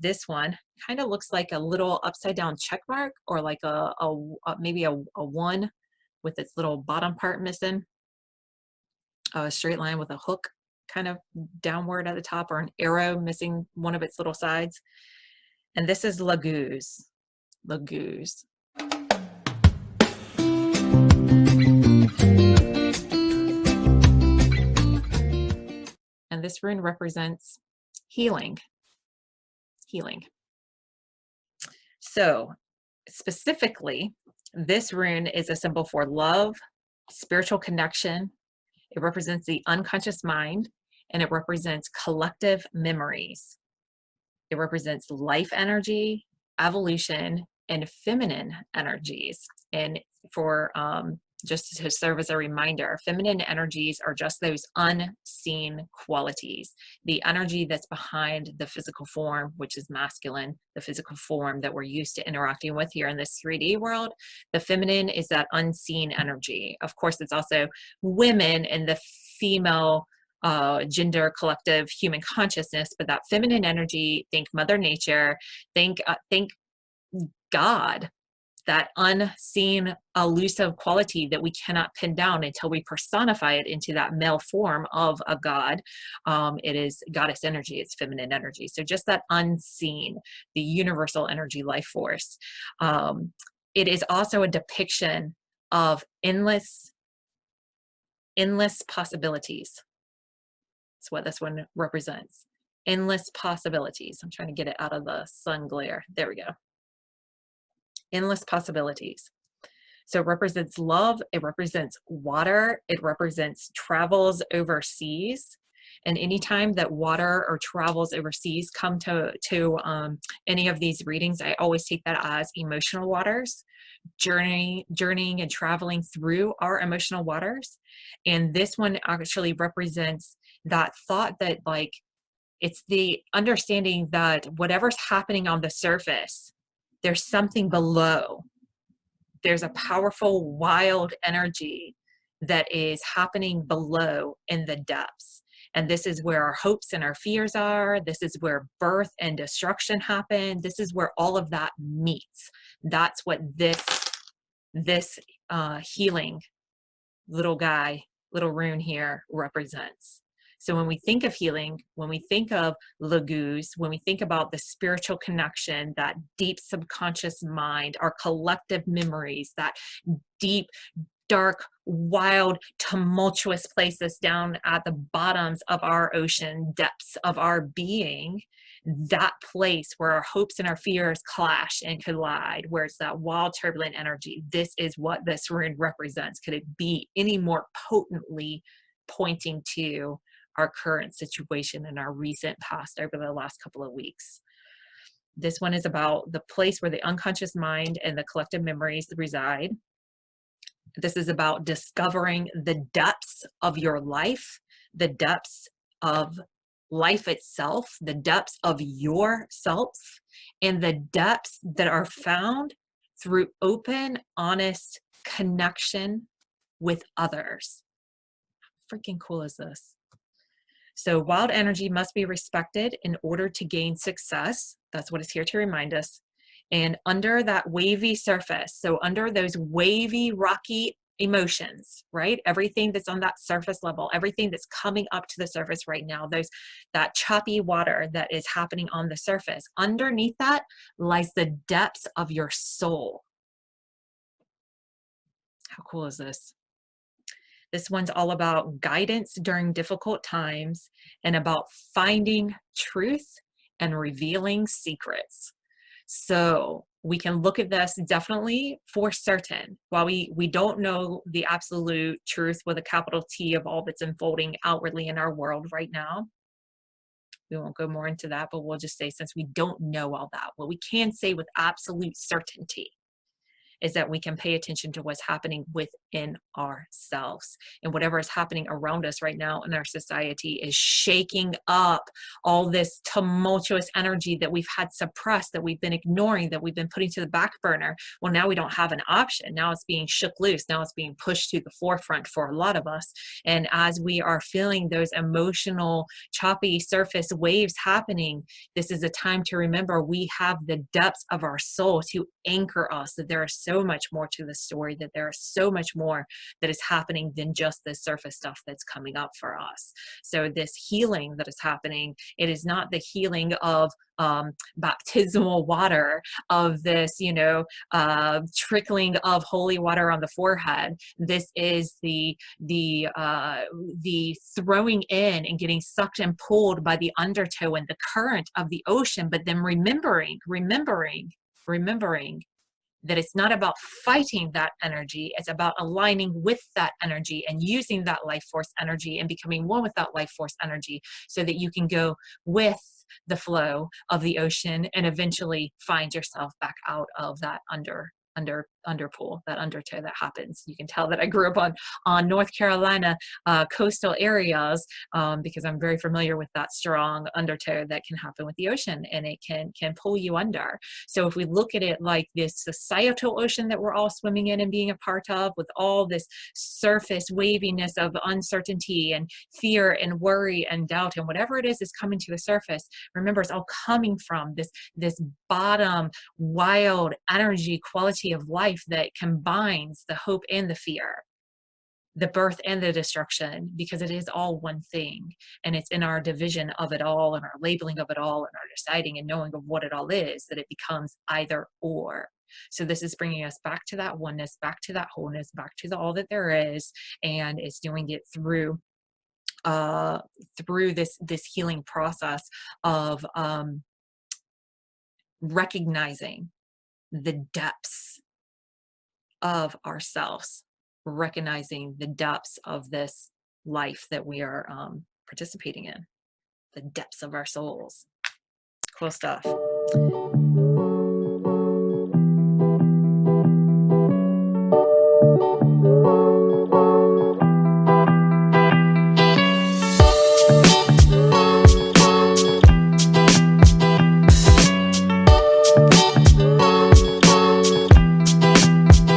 This one kind of looks like a little upside down check mark, or like maybe a one with its little bottom part missing, a straight line with a hook kind of downward at the top, or an arrow missing one of its little sides. And this is Laguz. Laguz. And this rune represents healing. Healing. So specifically, this rune is a symbol for love, spiritual connection. It represents the unconscious mind, and it represents collective memories. It represents life energy, evolution, and feminine energies. And for just to serve as a reminder, feminine energies are just those unseen qualities, the energy that's behind the physical form, which is masculine, the physical form that we're used to interacting with here in this 3D world. The feminine is that unseen energy. Of course, it's also women and the female gender collective human consciousness, but that feminine energy, think Mother Nature, think God, that unseen, elusive quality that we cannot pin down until we personify it into that male form of a god. It is goddess energy, it's feminine energy. So just that unseen, the universal energy life force. It is also a depiction of endless possibilities. That's what this one represents. Endless possibilities. I'm trying to get it out of the sun glare. There we go. Endless possibilities. So it represents love, it represents water, it represents travels overseas. And anytime that water or travels overseas come to any of these readings, I always take that as emotional waters, journeying and traveling through our emotional waters. And this one actually represents that thought that, like, it's the understanding that whatever's happening on the surface, there's something below. There's a powerful, wild energy that is happening below in the depths. And this is where our hopes and our fears are. This is where birth and destruction happen. This is where all of that meets. That's what this healing little guy, little rune here represents. So when we think of healing, when we think of Laguz, when we think about the spiritual connection, that deep subconscious mind, our collective memories, that deep, dark, wild, tumultuous places down at the bottoms of our ocean, depths of our being, that place where our hopes and our fears clash and collide, where it's that wild, turbulent energy, this is what this rune represents. Could it be any more potently pointing to our current situation and our recent past over the last couple of weeks? This one is about the place where the unconscious mind and the collective memories reside. This is about discovering the depths of your life, the depths of life itself, the depths of yourself, and the depths that are found through open, honest connection with others. How freaking cool is this? So wild energy must be respected in order to gain success. That's what it's here to remind us. And under that wavy surface, so under those wavy, rocky emotions, right? Everything that's on that surface level, everything that's coming up to the surface right now, that choppy water that is happening on the surface, underneath that lies the depths of your soul. How cool is this? This one's all about guidance during difficult times and about finding truth and revealing secrets. So we can look at this definitely for certain. While we don't know the absolute truth with a capital T of all that's unfolding outwardly in our world right now, we won't go more into that, but we'll just say, since we don't know all that, what we can say with absolute certainty is that we can pay attention to what's happening in ourselves. And whatever is happening around us right now in our society is shaking up all this tumultuous energy that we've had suppressed, that we've been ignoring, that we've been putting to the back burner. Well, now we don't have an option. Now it's being shook loose. Now it's being pushed to the forefront for a lot of us. And as we are feeling those emotional, choppy surface waves happening, this is a time to remember we have the depths of our soul to anchor us, that there is so much more to the story, that there is so much more that is happening than just the surface stuff that's coming up for us. So this healing that is happening, it is not the healing of baptismal water, of this, trickling of holy water on the forehead. This is the throwing in and getting sucked and pulled by the undertow and the current of the ocean, but then remembering that it's not about fighting that energy, it's about aligning with that energy and using that life force energy and becoming one with that life force energy, so that you can go with the flow of the ocean and eventually find yourself back out of that underpool, that undertow that happens. You can tell that I grew up on North Carolina coastal areas, because I'm very familiar with that strong undertow that can happen with the ocean, and it can pull you under. So if we look at it like this societal ocean that we're all swimming in and being a part of, with all this surface waviness of uncertainty and fear and worry and doubt and whatever it is coming to the surface, remember it's all coming from this bottom wild energy quality of life that combines the hope and the fear, the birth and the destruction, because it is all one thing. And it's in our division of it all and our labeling of it all and our deciding and knowing of what it all is that it becomes either or. So this is bringing us back to that oneness, back to that wholeness, back to the all that there is, and it's doing it through this healing process of recognizing the depths of ourselves, recognizing the depths of this life that we are participating in, the depths of our souls. Cool stuff.